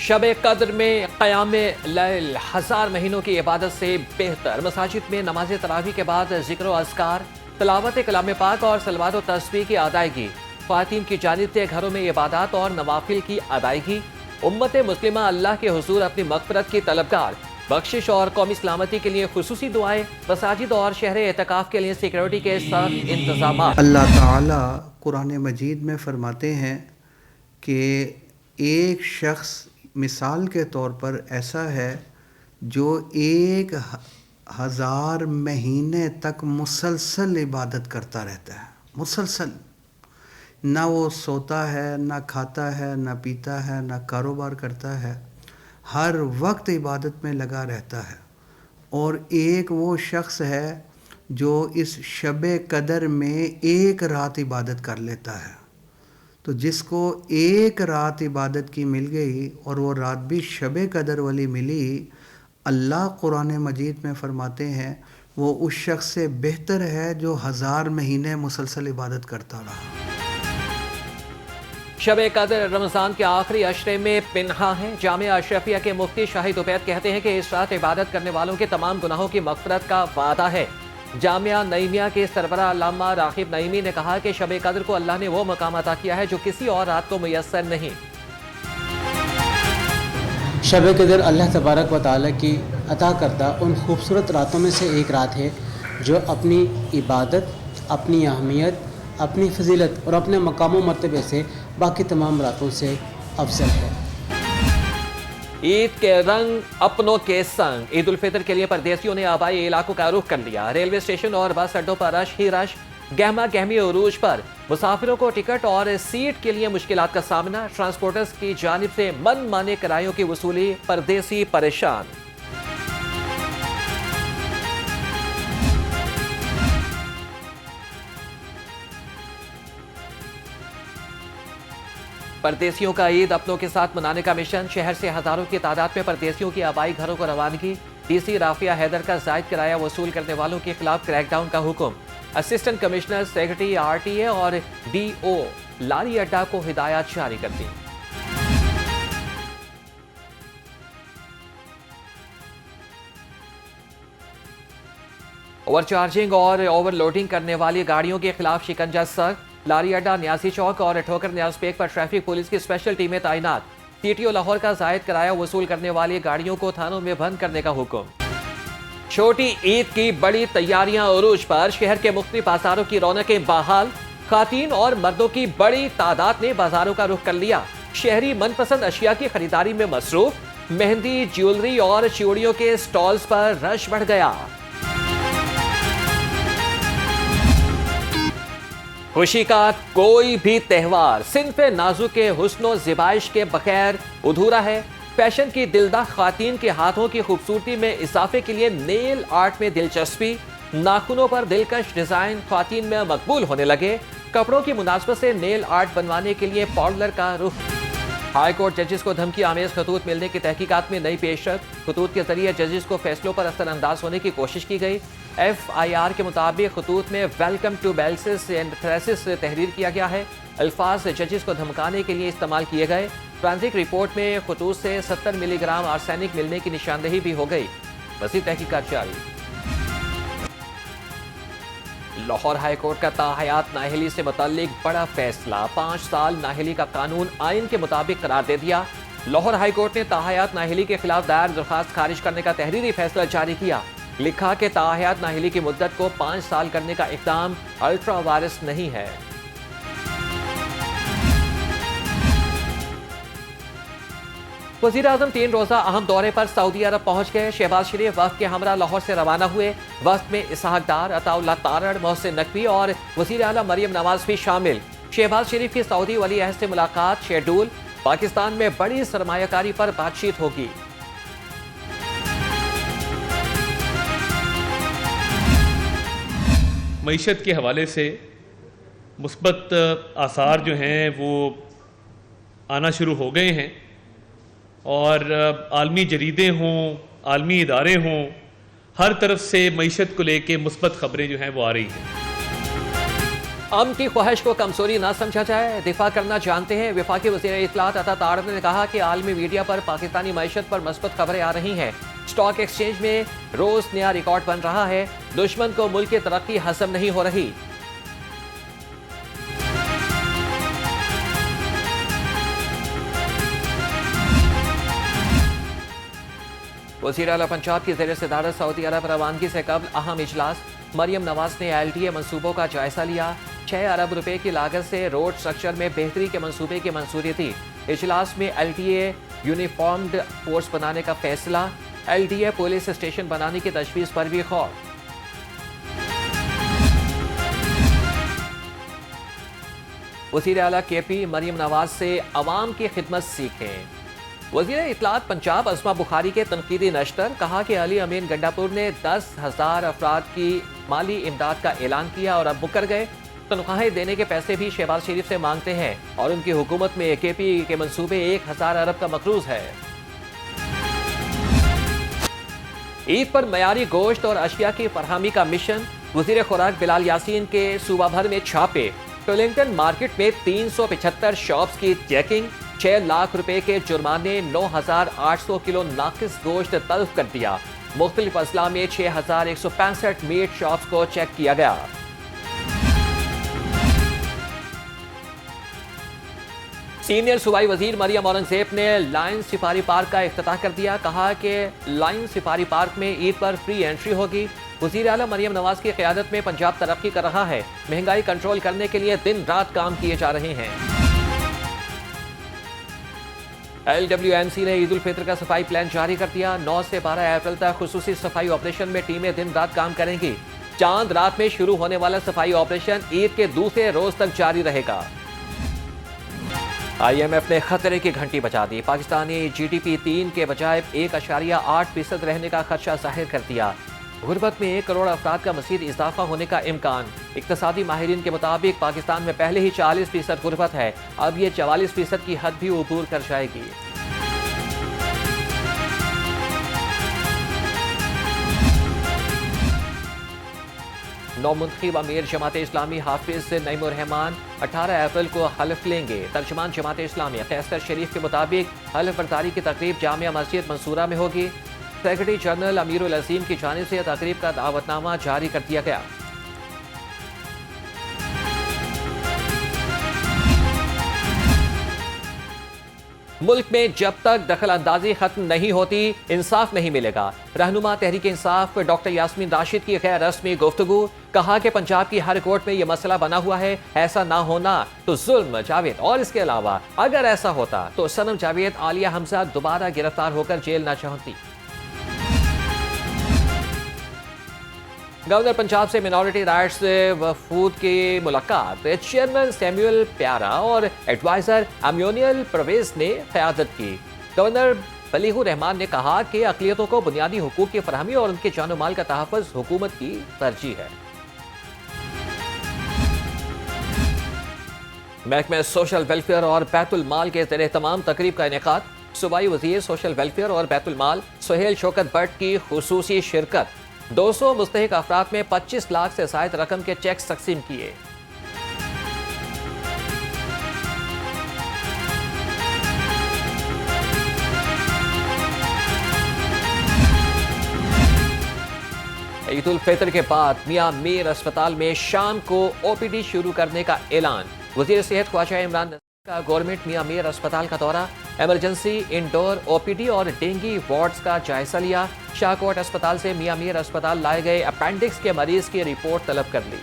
शब कद्र में क़याम लैल 1000 महीनों की इबादत से बेहतर। मसाजिद में नमाज तरावी के बाद जिक्र व अस्कार, तिलावत कलाम पाक और सलवात व तस्बीह की अदायगी। ख्वातीन की जानिब से घरों में इबादत और नवाफिल की अदायगी। उम्मत मुस्लिमा अल्लाह के हुजूर अपनी मग़फ़िरत की तलबगार। बख्शिश और कौमी सलामती के लिए खुसूसी दुआएं। मसाजिद और शहर एतकाफ़ के लिए सिक्योरिटी के सख्त इंतजाम। अल्लाह ताला कुरान मजीद में फरमाते हैं कि एक शख्स मिसाल के तौर पर ऐसा है जो 1000 महीने तक मुसलसल इबादत करता रहता है। मुसलसल, ना वो सोता है, ना खाता है, ना पीता है, ना कारोबार करता है, हर वक्त इबादत में लगा रहता है। और एक वो शख्स है जो इस शब कदर में एक रात इबादत कर लेता है। तो जिसको एक रात इबादत की मिल गई और वो रात भी शब कदर वाली मिली, अल्लाह कुरान मजीद में फरमाते हैं वो उस शख्स से बेहतर है जो 1000 महीने मुसलसल इबादत करता रहा। शब कद्र रमज़ान के आखिरी अशरे में पिन्हा है। जामिया अशरफिया के मुफ्ती शाहिद उबैद कहते हैं कि इस रात इबादत करने वालों के तमाम गुनाहों की मग़फ़िरत का वादा है। जामिया नईमिया के सरबराह अल्लामा राग़िब नईमी ने कहा कि शब कद्र को अल्लाह ने वो मकाम अता किया है जो किसी और रात को मुयस्सर नहीं। शब कद्र अल्लाह तबारक व तआला की अता करदा उन खूबसूरत रातों में से एक रात है जो अपनी इबादत, अपनी अहमियत, अपनी फजीलत और अपने मकाम व मर्तबे से बाकी तमाम रातों से अफजल है। ईद के रंग अपनों के संग। ईद उल फितर के लिए परदेसियों ने आबाई इलाकों का रुख कर लिया। रेलवे स्टेशन और बस अड्डों पर रश ही रश। गहमा गहमी उरूज पर मुसाफिरों को टिकट और सीट के लिए मुश्किलात का सामना। ट्रांसपोर्टर्स की जानिब से मन माने किरायों की वसूली, परदेसी परेशान। परदेसियों का ईद अपनों के साथ मनाने का मिशन। शहर से हजारों की तादाद में परदेसियों की आबाई घरों को रवानगी। डीसी राफिया हैदर का जायद किराया वसूल करने वालों के खिलाफ क्रैकडाउन का हुक्म। असिस्टेंट कमिश्नर, सेक्रेटरी आरटीए और डीओ लारी अड्डा को हिदायत जारी कर दी। ओवरचार्जिंग और ओवरलोडिंग करने वाली गाड़ियों के खिलाफ शिकंजा सख्त। लारी अड्डा, न्यासी चौक और ठोकर न्याज पेक पर ट्रैफिक पुलिस की स्पेशल टीमें तैनात। सीटीओ लाहौर का जायद किराया वसूल करने वाली गाड़ियों को थानों में बंद करने का हुक्म। छोटी ईद की बड़ी तैयारियां उरूज पर। शहर के मुख्तलिफ बाजारों की रौनकें बहाल। खातीन और मर्दों की बड़ी तादाद ने बाजारों का रुख कर लिया। शहरी मनपसंद अशिया की खरीदारी में मसरूफ। मेहंदी, ज्वेलरी और चूड़ियों के स्टॉल्स पर रश बढ़ गया। खुशी का कोई भी त्यौहार सिंफ नाजुक के हुस्नो ज़िबाइश के बगैर अधूरा है। फैशन की दिलदार खातीन के हाथों की खूबसूरती में इजाफे के लिए नेल आर्ट में दिलचस्पी। नाखूनों पर दिलकश डिजाइन खातीन में मकबूल होने लगे। कपड़ों की मुनासबत से नेल आर्ट बनवाने के लिए पार्लर का रुख। हाई कोर्ट जजेस को धमकी आमेज खतूत मिलने की तहकीकात में नई पेशरफ। खतूत के जरिए जजेस को फैसलों पर असरअंदाज होने की कोशिश की गई। FIR के मुताबिक खतूत में वेलकम टू बेल्सिस एंड थ्रेसिस तहरीर किया गया है। अल्फाज जजेस को धमकाने के लिए इस्तेमाल किए गए। फ्रांसिक रिपोर्ट में खतूत से 70 मिलीग्राम आर्सेनिक मिलने की निशानदेही भी हो गई। मज़ीद तहकीकात जारी। लाहौर हाई कोर्ट का ताहयात नाअहली से मुताल्लिक बड़ा फैसला। 5 साल नाअहली का कानून आइन के मुताबिक करार दे दिया। लाहौर हाई कोर्ट ने ताहयात नाअहली के खिलाफ दायर दरखास्त खारिज करने का तहरीरी फैसला जारी किया। लिखा कि ताहयात नाअहली की मुद्दत को 5 साल करने का इक़दाम अल्ट्रा वारिस नहीं है। वज़ीर आज़म 3 रोज़ा अहम दौरे पर सऊदी अरब पहुंच गए। शहबाज शरीफ वफ़द के हमरा लाहौर से रवाना हुए। वफ़द में इसहाक डार, अताउल्लाह तारड़, मोहसिन नकवी और वज़ीर आला मरियम नवाज भी शामिल। शहबाज शरीफ की सऊदी वली अहद से मुलाकात शेड्यूल। पाकिस्तान में बड़ी सरमायाकारी पर बातचीत होगी। मईशत के हवाले से मुस्बत आसार जो हैं वो आना शुरू हो गए हैं और आलमी जरीदे हों, आलमी इदारे हों, हर तरफ से मईशत को लेके मुस्बत ख़बरें जो हैं वो आ रही हैं। अमन की ख्वाहिश को कमजोरी ना समझा जाए, दिफा करना जानते हैं। वफाकी वज़ीर इत्तलात अता तारड़ ने कहा कि आलमी मीडिया पर पाकिस्तानी मईशत पर मस्बत खबरें आ रही हैं। स्टॉक एक्सचेंज में रोज नया रिकॉर्ड बन रहा है। दुश्मन को मुल्क की तरक्की हजम नहीं हो रही। वज़ीर आला पंजाब की ज़ेर सदारत सऊदी अरब रवानगी से कबल अहम इजलास। मरियम नवाज ने LTA मंसूबों का जायजा लिया। 6 अरब रुपए की लागत से रोड स्ट्रक्चर में बेहतरी के मंसूबे की मंजूरी दी। इजलास में LTA यूनिफॉर्म्ड फोर्स बनाने का फैसला। LTA पुलिस स्टेशन बनाने की तजवीज़ पर भी गौर। वज़ीर आला KP मरियम नवाज से अवाम की खिदमत सीखें। वज़ीर इत्तलात पंजाब अस्मा बुखारी के तनकीदी नश्तर कहा कि अली अमीन गंडापुर ने 10,000 अफराद की माली इमदाद का ऐलान किया और अब मुकर गए। तनख्वाहें देने के पैसे भी शहबाज शरीफ से मांगते हैं और उनकी हुकूमत में KP के मंसूबे 1,000 अरब का मकरूज है। ईद पर मयारी गोश्त और अशिया की फरहमी का मिशन। वज़ीर खुराक बिलाल यासीन के सूबा भर में छापे। टोलिंगटन मार्केट में 375 शॉप्स की चेकिंग। 6 लाख रुपए के जुर्माने। 9,800 किलो नाकिस गोश्त तल्फ कर दिया। मुख्तलिफ अजला में 6,165 मीट शॉप्स को चेक किया गया। सीनियर सूबाई वजीर मरियम औरंगजेब ने लायन सफारी पार्क का इफ्तिताह कर दिया। कहा कि लायन सफारी पार्क में ईद पर फ्री एंट्री होगी। वज़ीर आला मरियम नवाज की क़यादत में पंजाब तरक्की कर रहा है। महंगाई कंट्रोल करने के लिए दिन रात काम किए जा रहे हैं। LWMC ने ईद उल फितर का सफाई प्लान जारी कर दिया। 9 से 12 अप्रैल तक खुसूसी सफाई ऑपरेशन में टीमें दिन रात काम करेंगी। चांद रात में शुरू होने वाला सफाई ऑपरेशन ईद के दूसरे रोज तक जारी रहेगा। IMF ने खतरे की घंटी बजा दी। पाकिस्तानी GDP 3 के बजाय 1.8% रहने का खदशा जाहिर कर दिया। गुर्बत में 1 करोड़ अफराद का मज़ीद इजाफा होने का इम्कान। इक़्तिसादी माहिरीन के मुताबिक पाकिस्तान में पहले ही 40% गुर्बत है, अब ये 44% की हद भी उबूर कर जाएगी। नौमुंतखब अमीर जमात इस्लामी हाफिज नईमुर्रहमान 18 अप्रैल को हल्फ लेंगे। तर्जुमान जमात इस्लामी कैसर शरीफ के मुताबिक हल्फ बर्दारी की तकरीब जामिया मस्जिद मंसूरा में होगी। सेक्रेटरी जनरल अमीरुल अजीम की जानिब से तकरीब का दावतनामा जारी कर दिया गया। मुल्क में जब तक दखल अंदाजी खत्म नहीं होती इंसाफ नहीं मिलेगा। रहनुमा तहरीक इंसाफ डॉक्टर यास्मीन राशिद की गैर रस्मी गुफ्तगू। कहा कि पंजाब की हर कोर्ट में यह मसला बना हुआ है, ऐसा ना होना तो जुल्म जावेद। और इसके अलावा अगर ऐसा होता तो सनम जावेद आलिया हमजा दोबारा गिरफ्तार होकर जेल ना चाहती। गवर्नर पंजाब से मिनॉरिटी राइट्स वफूद की मुलाकात। चेयरमैन सैमुअल प्यारा और एडवाइजर अम्योनियल परवेज ने क़यादत की। गवर्नर बलीगुर रहमान ने कहा कि अक़लियतों को बुनियादी हुकूक की फरहमी और उनके जान माल का तहफ़्फ़ुज़ हुकूमत की तरजीह है। महकमे सोशल वेलफेयर और बैतुल माल के ज़ेर तमाम तकरीब का इनेकाद। सूबाई वज़ीर सोशल वेलफेयर और बैतुल माल सुहेल शौकत भट्ट की खुसूसी शिरकत। 200 मुस्तहिक अफराद में 25 लाख से ज़ायद रकम के चेक्स तकसीम किए। ईद उल फितर के बाद मियां मीर अस्पताल में शाम को OPD शुरू करने का ऐलान। वज़ीर सेहत ख्वाजा इमरान का गवर्नमेंट मियां मीर अस्पताल का दौरा। इमरजेंसी इंडोर OPD और डेंगू वार्ड्स का जायजा लिया। शाहकोट अस्पताल से मियां मीर अस्पताल लाए गए अपेंडिक्स के मरीज की रिपोर्ट तलब कर ली।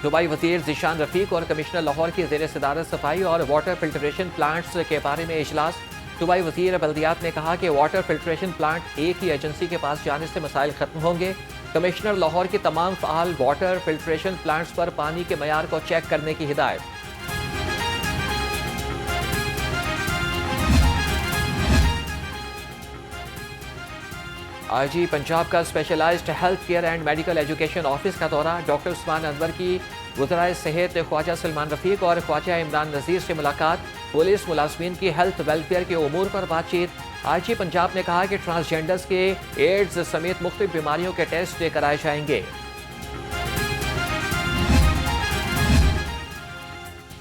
दुबई वजीर ज़ीशान रफीक और कमिश्नर लाहौर की ज़ेर सदारत सफाई और वाटर फिल्ट्रेशन प्लांट्स के बारे में इजलास। दुबई वजीर बल्दियात ने कहा कि वाटर फिल्ट्रेशन प्लांट एक ही एजेंसी के पास जाने से मसाइल खत्म होंगे। कमिश्नर लाहौर की तमाम फ़आल वाटर फिल्ट्रेशन प्लांट्स पर पानी के मयार को चेक करने की हिदायत। IG पंजाब का specialised health care and medical education office का दौरा। डॉक्टर उस्मान अनवर की वज़राए सेहत ख्वाजा सलमान रफीक और ख्वाजा इमरान नज़ीर से मुलाकात। पुलिस मुलाजमीन की हेल्थ वेलफेयर के उमूर पर बातचीत। आईजी पंजाब ने कहा कि ट्रांसजेंडर्स के एड्स समेत मुख्तलिफ बीमारियों के टेस्ट कराए जाएंगे।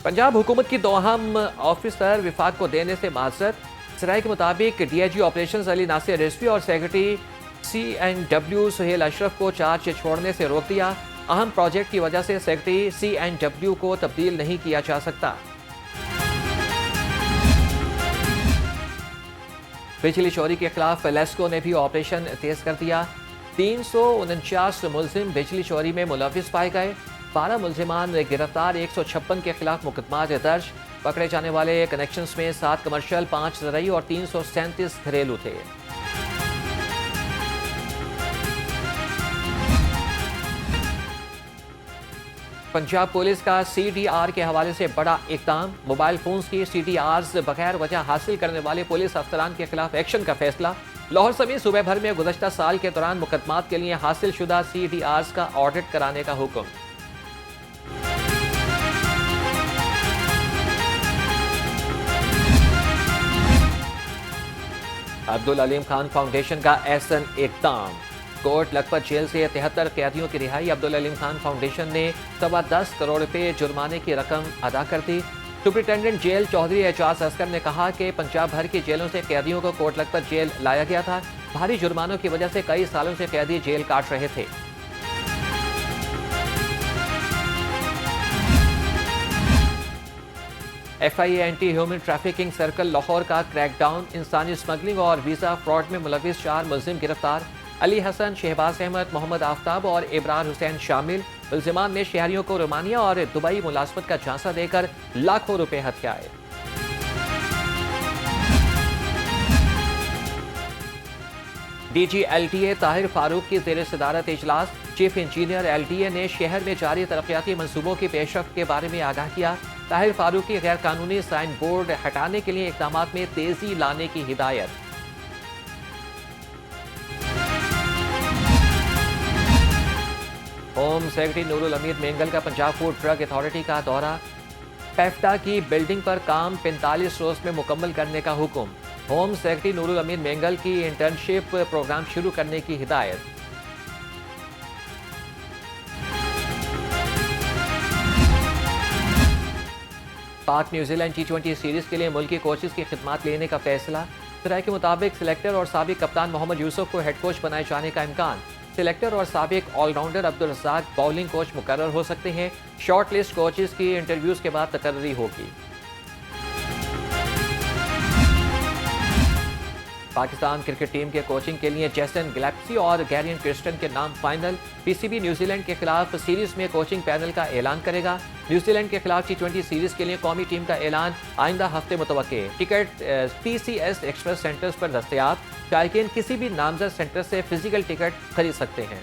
पंजाब हुकूमत की दो अहम ऑफिसर विफाक को देने से माजरत। सराय के मुताबिक डीआईजी ऑपरेशंस अली नासिर रिजवी और सेक्रेटरी CNW सुहेल अशरफ को चार्ज छोड़ने से रोक दिया। अहम प्रोजेक्ट की वजह से सेक्रेटरी CNW को तब्दील नहीं किया जा सकता। बिजली चोरी के खिलाफ लेस्को ने भी ऑपरेशन तेज कर दिया। 349 मुलजिम बिजली चोरी में मुलविस पाए गए। 12 मुलजिमान गिरफ्तार, 156 के खिलाफ मुकदमा दर्ज। पकड़े जाने वाले कनेक्शंस में 7 कमर्शियल, 5 ज़रई और 337 घरेलू थे। पंजाब पुलिस का CDR के हवाले से बड़ा इक़दाम। मोबाइल फोन्स की CDRs बगैर वजह हासिल करने वाले पुलिस अफसरान के खिलाफ एक्शन का फैसला। लाहौर समेत सूबे भर में गुज़श्ता साल के दौरान मुकदमात के लिए हासिल शुदा CDRs का ऑडिट कराने का हुक्म। अब्दुल अलीम खान फाउंडेशन का एहसन इक़दाम। कोर्ट लखपत जेल से 73 कैदियों की रिहाई। अब्दुल अलीम खान फाउंडेशन ने 10 करोड़ रुपए जुर्माने की रकम अदा कर दी। सुप्रिंटेंडेंट जेल चौधरी एजाज असगर ने कहा कि पंजाब भर की जेलों से कैदियों को कोर्ट लखपत जेल लाया गया था। भारी जुर्मानों की वजह से कई सालों से कैदी जेल काट रहे थे। FIA anti human trafficking circle Lahore का क्रैकडाउन। इंसानी स्मगलिंग और वीज़ा फ्रॉड में मुलविस 4 मुलजिम गिरफ्तार। अली हसन, शहबाज अहमद, मोहम्मद आफ्ताब और इब्रार हुसैन शामिल। मुलजिमान ने शहरियों को रोमानिया और दुबई मुलाजमत का झांसा देकर लाखों रुपए हथियाए। DG LTA ताहिर फारूक की ज़ेर सदारत इजलास। चीफ इंजीनियर LTA ने शहर में जारी तरक्याती मनसूबों की पेशरफ्त के बारे में आगाह किया। ताहिर फारूक की गैर कानूनी साइन बोर्ड हटाने के लिए इक़दामात में तेजी लाने की हिदायत। होम सेक्रेटरी नूरुल अमीर मेंगल का पंजाब फूड ड्रग अथॉरिटी का दौरा। पेफ्टा की बिल्डिंग पर काम 45 रोज में मुकम्मल करने का हुक्म। होम सेक्रेटरी नूरुल अमीर मेंगल की इंटर्नशिप प्रोग्राम शुरू करने की हिदायत। पाक न्यूजीलैंड T20 सीरीज के लिए मुल्की कोचेस की खिदमात लेने का फैसला। सराय के मुताबिक सिलेक्टर और साबिक कप्तान मोहम्मद यूसुफ को हेड कोच बनाए जाने का इम्कान। सिलेक्टर और साबिक allrounder Abdul Razzaq bowling coach मुकर्रर हो सकते हैं। शॉर्ट लिस्ट कोचेस की इंटरव्यूज के बाद तकर्री होगी। पाकिस्तान क्रिकेट टीम के कोचिंग के लिए जैसन गिलेप्सी और गैरियन क्रिस्टन के नाम फाइनल। PCB न्यूजीलैंड के खिलाफ सीरीज में कोचिंग पैनल का ऐलान करेगा। न्यूजीलैंड के खिलाफ T20 सीरीज के लिए कौमी टीम का ऐलान आइंदा हफ्ते मुतवक्के। टिकट PCS एक्सप्रेस सेंटर्स पर दस्तयाब। शायकीन किसी भी नामजद सेंटर से फिजिकल टिकट खरीद सकते हैं।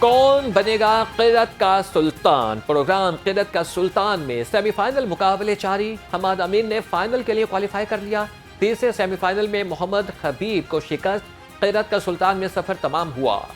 कौन बनेगा क़िरत का सुल्तान? प्रोग्राम क़िरत का सुल्तान में सेमीफाइनल मुकाबले जारी। हमाद अमीन ने फाइनल के लिए क्वालिफाई कर लिया। तीसरे सेमीफाइनल में मोहम्मद हबीब को शिकस्त। क़िरत का सुल्तान में सफर तमाम हुआ।